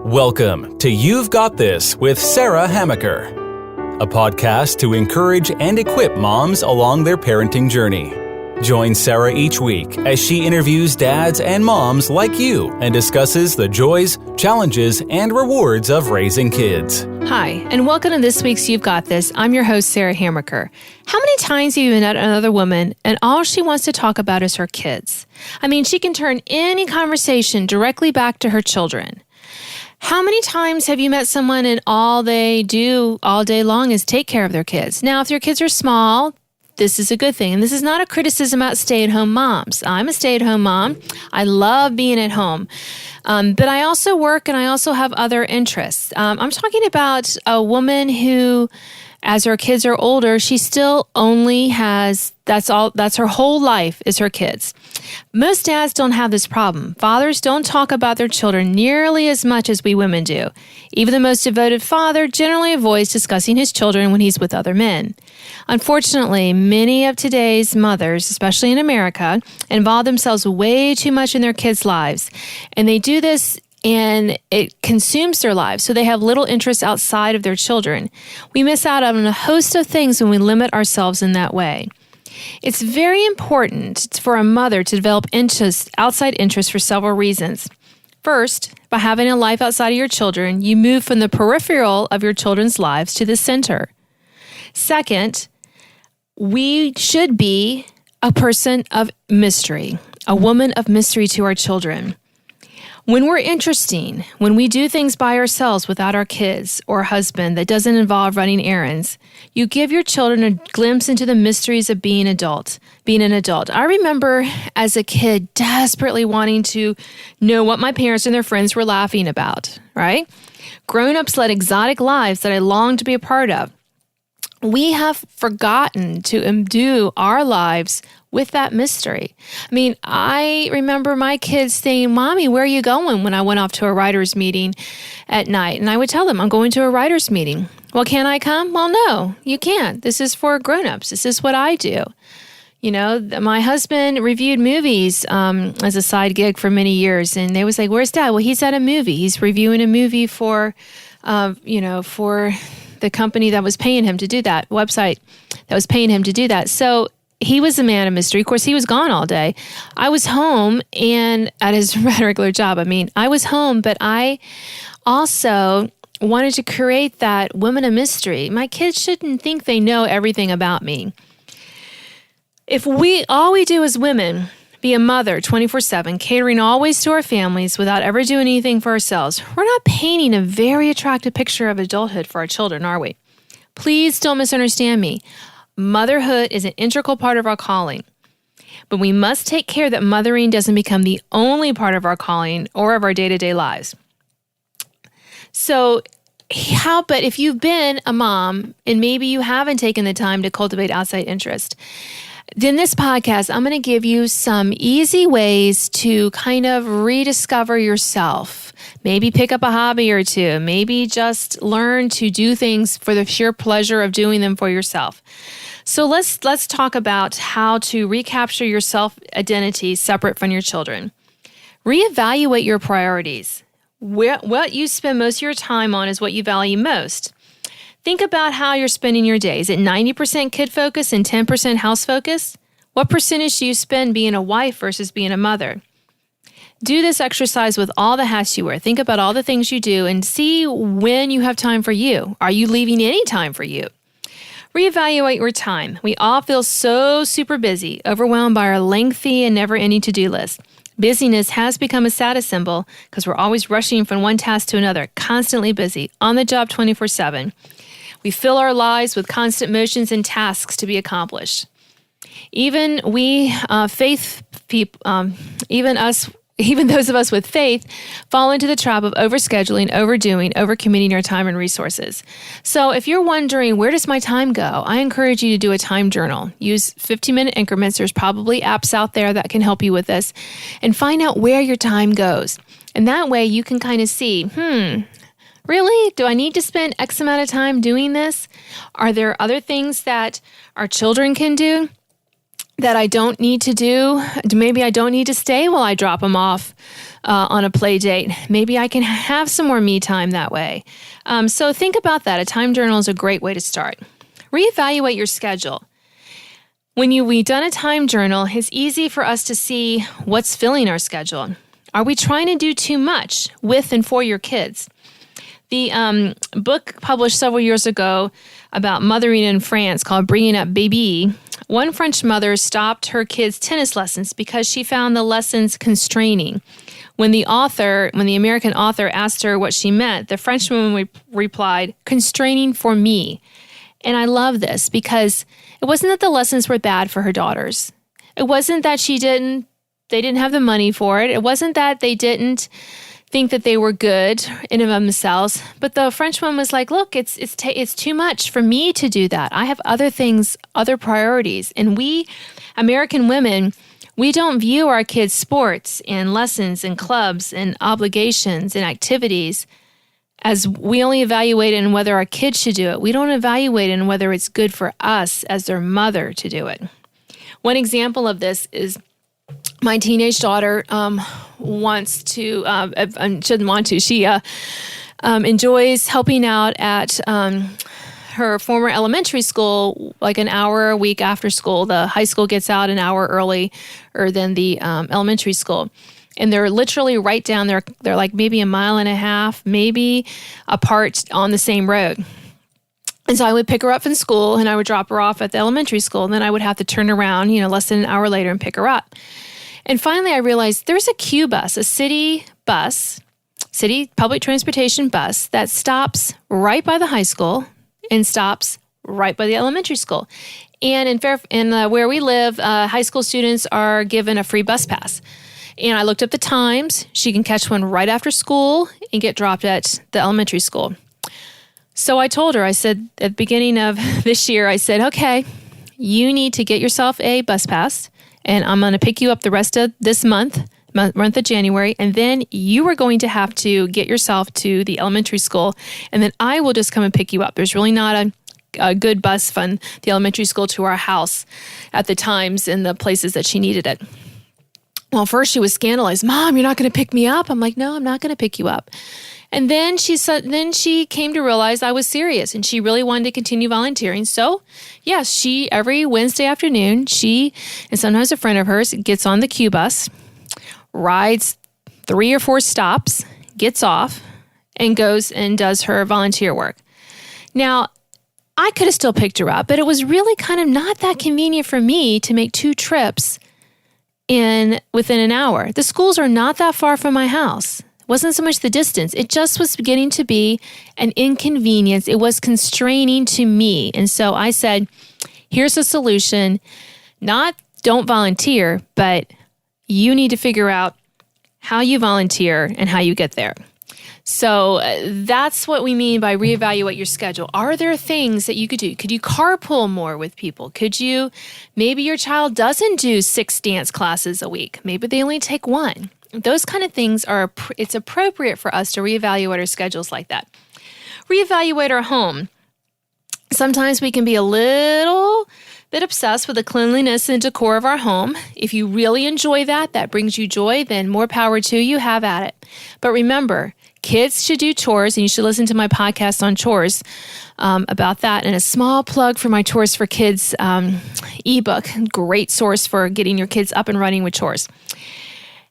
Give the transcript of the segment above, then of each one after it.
Welcome to You've Got This with Sarah Hamaker, a podcast to encourage and equip moms along their parenting journey. Join Sarah each week as she interviews dads and moms like you and discusses the joys, challenges, and rewards of raising kids. Hi, and welcome to this week's You've Got This. I'm your host, Sarah Hamaker. How many times have you met another woman and all she wants to talk about is her kids? I mean, she can turn any conversation directly back to her children. How many times have you met someone and all they do all day long is take care of their kids? Now, if your kids are small, this is a good thing. And this is not a criticism about stay-at-home moms. I'm a stay-at-home mom. I love being at home. But I also work and I also have other interests. I'm talking about a woman who, as her kids are older, she still only has, that's her whole life is her kids. Most dads don't have this problem. Fathers don't talk about their children nearly as much as we women do. Even the most devoted father generally avoids discussing his children when he's with other men. Unfortunately, many of today's mothers, especially in America, involve themselves way too much in their kids' lives. And they do this and it consumes their lives, so they have little interest outside of their children. We miss out on a host of things when we limit ourselves in that way. It's very important for a mother to develop outside interest for several reasons. First, by having a life outside of your children, you move from the peripheral of your children's lives to the center. Second, we should be a person of mystery, a woman of mystery to our children. When we're interesting, when we do things by ourselves without our kids or husband that doesn't involve running errands, you give your children a glimpse into the mysteries of being an adult. I remember as a kid desperately wanting to know what my parents and their friends were laughing about, right? Grown-ups led exotic lives that I longed to be a part of. We have forgotten to imbue our lives with that mystery. I mean, I remember my kids saying, "Mommy, where are you going?" when I went off to a writer's meeting at night. And I would tell them, "I'm going to a writer's meeting." "Well, can I come?" "Well, no, you can't. This is for grown-ups. This is what I do." You know, my husband reviewed movies as a side gig for many years. And they was like, "Where's Dad?" "Well, he's at a movie. He's reviewing a movie for the company that was paying him to do that, website that was paying him to do that." So he was a man of mystery. Of course, he was gone all day. I was home and at his regular job. I was home, but I also wanted to create that woman of mystery. My kids shouldn't think they know everything about me. If all we do as women, be a mother 24/7, catering always to our families without ever doing anything for ourselves, we're not painting a very attractive picture of adulthood for our children, are we? Please don't misunderstand me. Motherhood is an integral part of our calling, but we must take care that mothering doesn't become the only part of our calling or of our day-to-day lives. But if you've been a mom and maybe you haven't taken the time to cultivate outside interest, in this podcast, I'm going to give you some easy ways to kind of rediscover yourself. Maybe pick up a hobby or two. Maybe just learn to do things for the sheer pleasure of doing them for yourself. So let's talk about how to recapture your self-identity separate from your children. Reevaluate your priorities. What you spend most of your time on is what you value most. Think about how you're spending your day. Is it 90% kid focus and 10% house focus? What percentage do you spend being a wife versus being a mother? Do this exercise with all the hats you wear. Think about all the things you do and see when you have time for you. Are you leaving any time for you? Reevaluate your time. We all feel so super busy, overwhelmed by our lengthy and never-ending to-do list. Busyness has become a status symbol because we're always rushing from one task to another, constantly busy, on the job 24/7. We fill our lives with constant motions and tasks to be accomplished. Even those of us with faith fall into the trap of overscheduling, overdoing, overcommitting our time and resources. So if you're wondering, where does my time go? I encourage you to do a time journal. Use 15-minute increments. There's probably apps out there that can help you with this. And find out where your time goes. And that way you can kind of see, really? Do I need to spend X amount of time doing this? Are there other things that our children can do that I don't need to do? Maybe I don't need to stay while I drop them off on a play date. Maybe I can have some more me time that way. So think about that. A time journal is a great way to start. Reevaluate your schedule. When we've done a time journal, it's easy for us to see what's filling our schedule. Are we trying to do too much with and for your kids? The book published several years ago about mothering in France called Bringing Up Baby, one French mother stopped her kids' tennis lessons because she found the lessons constraining. When the American author asked her what she meant, the French woman replied, "Constraining for me." And I love this because it wasn't that the lessons were bad for her daughters. It wasn't that they didn't have the money for it. It wasn't that they didn't think that they were good in and of themselves. But the French woman was like, look, it's too much for me to do that. I have other things, other priorities. And we, American women, we don't view our kids' sports and lessons and clubs and obligations and activities as we only evaluate in whether our kids should do it. We don't evaluate in whether it's good for us as their mother to do it. One example of this is my teenage daughter She enjoys helping out at her former elementary school, like an hour a week after school. The high school gets out an hour earlier than the elementary school. And they're literally right down there. They're like maybe a mile and a half, maybe apart on the same road. And so I would pick her up from school and I would drop her off at the elementary school. And then I would have to turn around, less than an hour later and pick her up. And finally, I realized there's a Q bus, a city public transportation bus that stops right by the high school and stops right by the elementary school. And where we live, high school students are given a free bus pass. And I looked up the times. She can catch one right after school and get dropped at the elementary school. So I told her, I said, at the beginning of this year, I said, okay, you need to get yourself a bus pass, and I'm going to pick you up the rest of this month of January, and then you are going to have to get yourself to the elementary school, and then I will just come and pick you up. There's really not a good bus from the elementary school to our house at the times and the places that she needed it. Well, first she was scandalized. Mom, you're not going to pick me up? I'm like, no, I'm not going to pick you up. And then she came to realize I was serious and she really wanted to continue volunteering. So yes, every Wednesday afternoon, she and sometimes a friend of hers gets on the Q bus, rides 3 or 4 stops, gets off, and goes and does her volunteer work. Now, I could have still picked her up, but it was really kind of not that convenient for me to make 2 trips within an hour. The schools are not that far from my house. It wasn't so much the distance. It just was beginning to be an inconvenience. It was constraining to me. And so I said, here's a solution. Not don't volunteer, but you need to figure out how you volunteer and how you get there. So that's what we mean by reevaluate your schedule. Are there things that you could do? Could you carpool more with people? Maybe your child doesn't do 6 dance classes a week. Maybe they only take 1. Those kind of things it's appropriate for us to reevaluate our schedules like that. Reevaluate our home. Sometimes we can be a little bit obsessed with the cleanliness and decor of our home. If you really enjoy that brings you joy, then more power to you, have at it. But remember, kids should do chores, and you should listen to my podcast on chores about that. And a small plug for my Chores for Kids ebook, great source for getting your kids up and running with chores.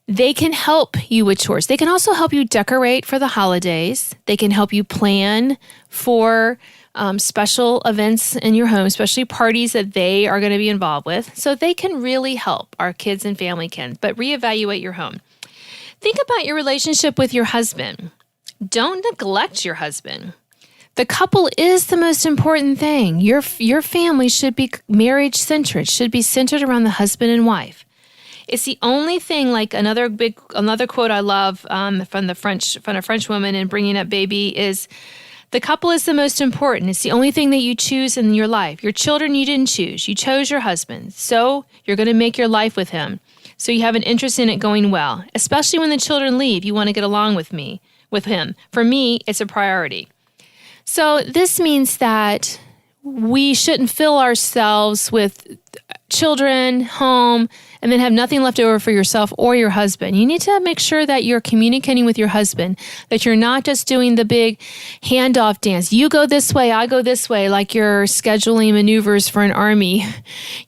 They can help you with chores. They can also help you decorate for the holidays. They can help you plan for special events in your home, especially parties that they are going to be involved with. So they can really help. Our kids and family can. But reevaluate your home. Think about your relationship with your husband. Don't neglect your husband. The couple is the most important thing. Your family should be marriage-centered, should be centered around the husband and wife. It's the only thing, like another quote I love from a French woman in Bringing Up Baby is, the couple is the most important. It's the only thing that you choose in your life. Your children you didn't choose. You chose your husband. So you're going to make your life with him. So you have an interest in it going well. Especially when the children leave, you want to get along with him. For me, it's a priority. So this means that we shouldn't fill ourselves with children, home, and then have nothing left over for yourself or your husband. You need to make sure that you're communicating with your husband, that you're not just doing the big handoff dance. You go this way, I go this way, like you're scheduling maneuvers for an army.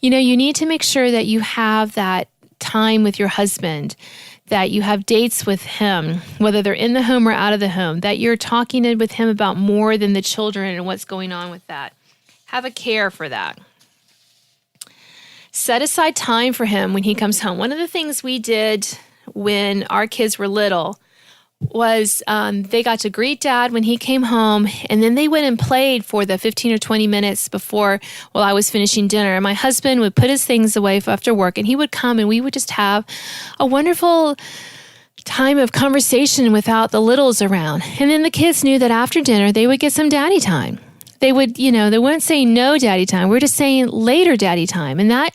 You need to make sure that you have that time with your husband, that you have dates with him, whether they're in the home or out of the home, that you're talking with him about more than the children and what's going on with that. Have a care for that. Set aside time for him when he comes home. One of the things we did when our kids were little was they got to greet Dad when he came home, and then they went and played for the 15 or 20 minutes before while I was finishing dinner. And my husband would put his things away after work, and he would come, and we would just have a wonderful time of conversation without the littles around. And then the kids knew that after dinner, they would get some daddy time. They would, they weren't saying no daddy time. We're just saying later daddy time. And that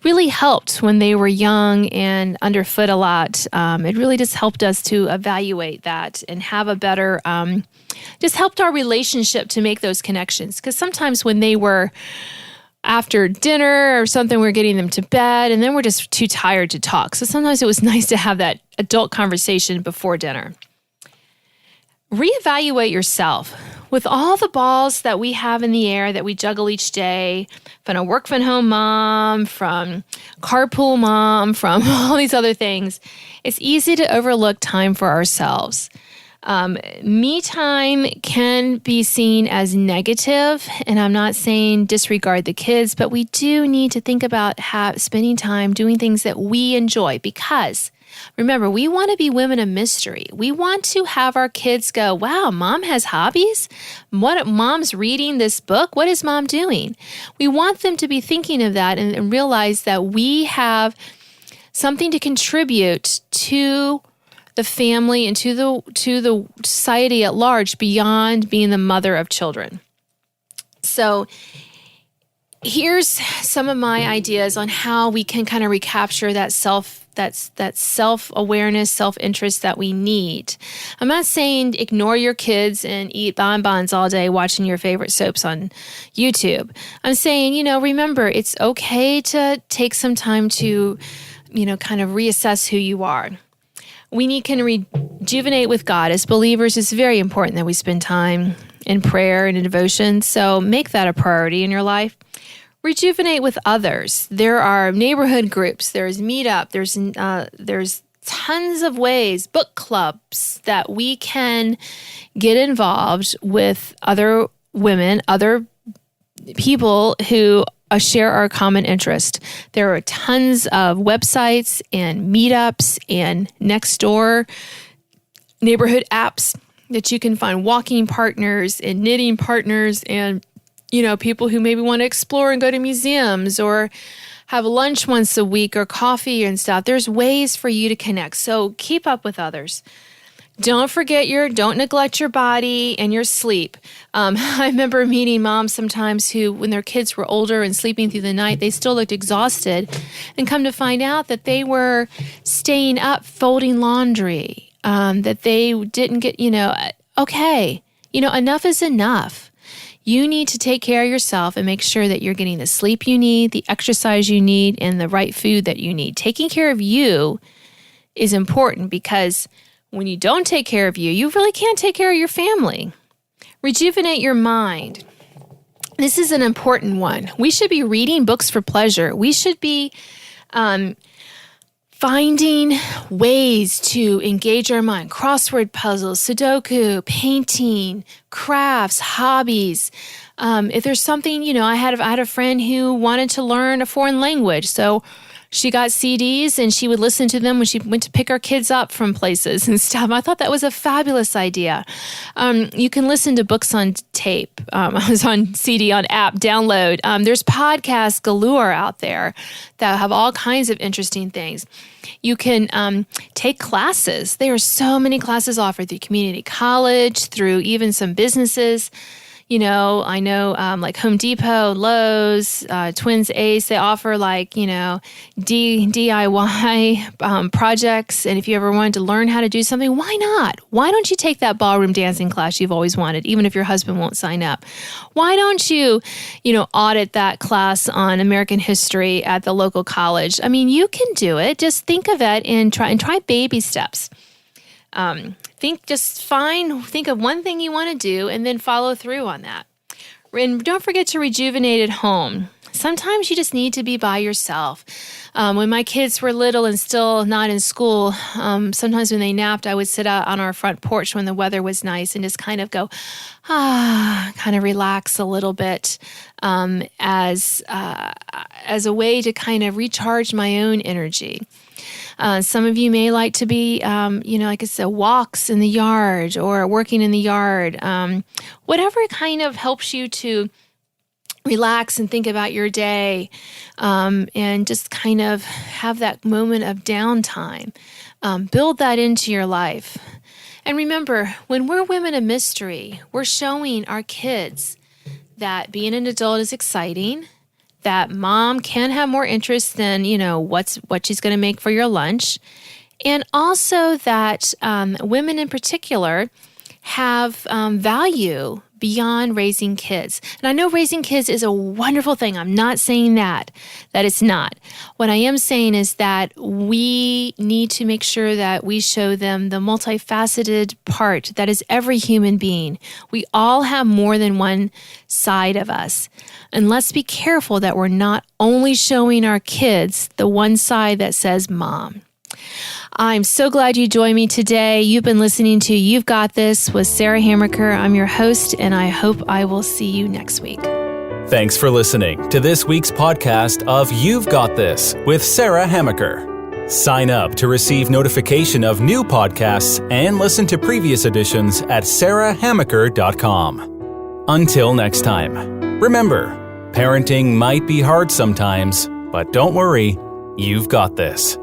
really helped when they were young and underfoot a lot. It really just helped us to evaluate that and have a better, just helped our relationship to make those connections. Because sometimes when they were after dinner or something, we're getting them to bed and then we're just too tired to talk. So sometimes it was nice to have that adult conversation before dinner. Reevaluate yourself. With all the balls that we have in the air that we juggle each day, from a work from home mom, from carpool mom, from all these other things, it's easy to overlook time for ourselves. Me time can be seen as negative, and I'm not saying disregard the kids, but we do need to think about spending time doing things that we enjoy, because remember, we want to be women of mystery. We want to have our kids go, wow, mom has hobbies? Mom's reading this book? What is mom doing? We want them to be thinking of that and realize that we have something to contribute to the family and to the society at large beyond being the mother of children. So here's some of my ideas on how we can kind of recapture that self-awareness, self-interest that we need. I'm not saying ignore your kids and eat bonbons all day watching your favorite soaps on YouTube. I'm saying, remember, it's okay to take some time to, kind of reassess who you are. We can rejuvenate with God. As believers, it's very important that we spend time in prayer and in devotion. So make that a priority in your life. Rejuvenate with others. There are neighborhood groups. There's meetup. There's tons of ways, book clubs that we can get involved with other women, other people who share our common interest. There are tons of websites and meetups and next door neighborhood apps that you can find walking partners and knitting partners and people who maybe want to explore and go to museums or have lunch once a week or coffee and stuff. There's ways for you to connect. So keep up with others. Don't neglect your body and your sleep. I remember meeting moms sometimes who, when their kids were older and sleeping through the night, they still looked exhausted, and come to find out that they were staying up folding laundry, that they didn't get, enough is enough. You need to take care of yourself and make sure that you're getting the sleep you need, the exercise you need, and the right food that you need. Taking care of you is important, because when you don't take care of you, you really can't take care of your family. Rejuvenate your mind. This is an important one. We should be reading books for pleasure. We should be finding ways to engage our mind. Crossword puzzles, Sudoku, painting, crafts, hobbies. If there's something, I had a friend who wanted to learn a foreign language. So she got CDs and she would listen to them when she went to pick our kids up from places and stuff. I thought that was a fabulous idea. You can listen to books on tape. I was on CD, on app, download. There's podcasts galore out there that have all kinds of interesting things. You can take classes. There are so many classes offered through community college, through even some businesses. I know like Home Depot, Lowe's, Twins Ace, they offer like, DIY projects. And if you ever wanted to learn how to do something, why not? Why don't you take that ballroom dancing class you've always wanted, even if your husband won't sign up? Why don't you, audit that class on American history at the local college? I mean, you can do it. Just think of it and try baby steps. Think of one thing you want to do and then follow through on that. And don't forget to rejuvenate at home. Sometimes you just need to be by yourself. When my kids were little and still not in school, sometimes when they napped, I would sit out on our front porch when the weather was nice and just kind of go, kind of relax a little bit as a way to kind of recharge my own energy. Some of you may like to be, like I said, walks in the yard or working in the yard, whatever kind of helps you to relax and think about your day, and just kind of have that moment of downtime. Build that into your life. And remember, when we're women of mystery, we're showing our kids that being an adult is exciting, that mom can have more interest than, what she's going to make for your lunch. And also that women in particular have value beyond raising kids. And I know raising kids is a wonderful thing. I'm not saying that it's not. What I am saying is that we need to make sure that we show them the multifaceted part that is every human being. We all have more than one side of us. And let's be careful that we're not only showing our kids the one side that says mom. I'm so glad you joined me today. You've been listening to You've Got This with Sarah Hammaker. I'm your host, and I hope I will see you next week. Thanks for listening to this week's podcast of You've Got This with Sarah Hammaker. Sign up to receive notification of new podcasts and listen to previous editions at sarahhammaker.com. Until next time, remember, parenting might be hard sometimes, but don't worry, you've got this.